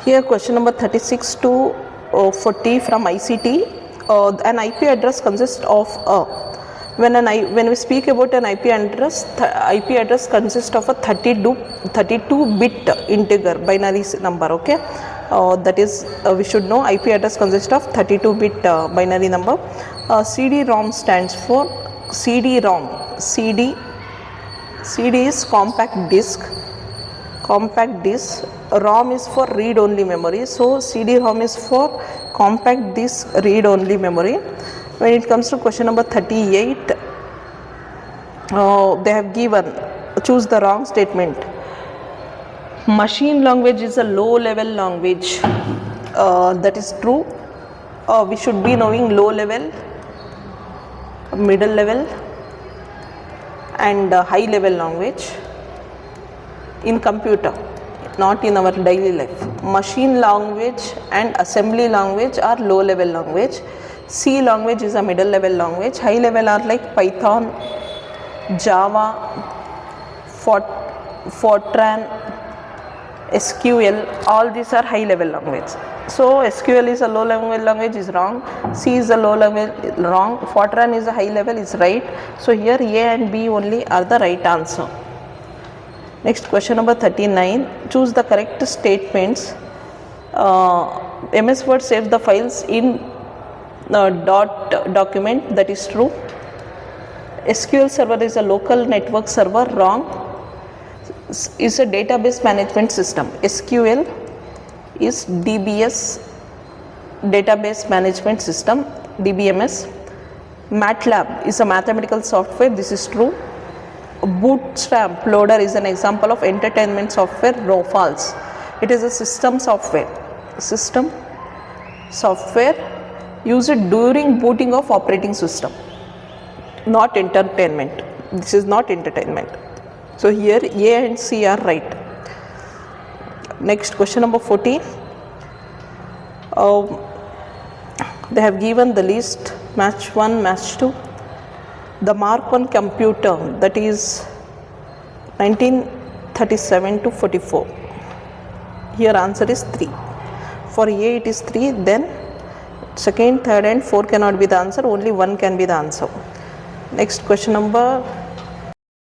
Here question number 36 to 40 from ICT. An IP address consists of when we speak about an IP address consists of a 32-bit integer binary number. Okay, that is we should know IP address consists of 32-bit binary number. CD-ROM stands for CD-ROM. CD is compact disk. ROM is for read-only memory. So CD-ROM is for compact disk read-only memory. When it comes to question number 38, they have given, choose the wrong statement. Machine language is a low-level language. That is true. We should be knowing low level, middle level, and high level language in computer, not in our daily life. Machine language and assembly language are low level language. C language is a middle level language. High level are like Python, Java, Fortran, SQL. All these are high level language. So SQL is a low level language is wrong. C is a low level wrong. Fortran is a high level is right. So here A and B only are the right answer. Next question number 39. Choose the correct statements. MS Word saves the files in dot document. That is true. SQL Server is a local network server. Wrong. Is a database management system. SQL is DBS, database management system, DBMS. MATLAB is a mathematical software. This is true. Bootstrap loader is an example of entertainment software. Raw false. It is a system software. System software used during booting of operating system, not entertainment. This is not entertainment. So here A and C are right. Next question number 40. They have given the list match 1, match 2. The Mark 1 computer, that is 1937 to 44. Here answer is 3. For A it is 3, then second, third and 4 cannot be the answer, only 1 can be the answer. Next question number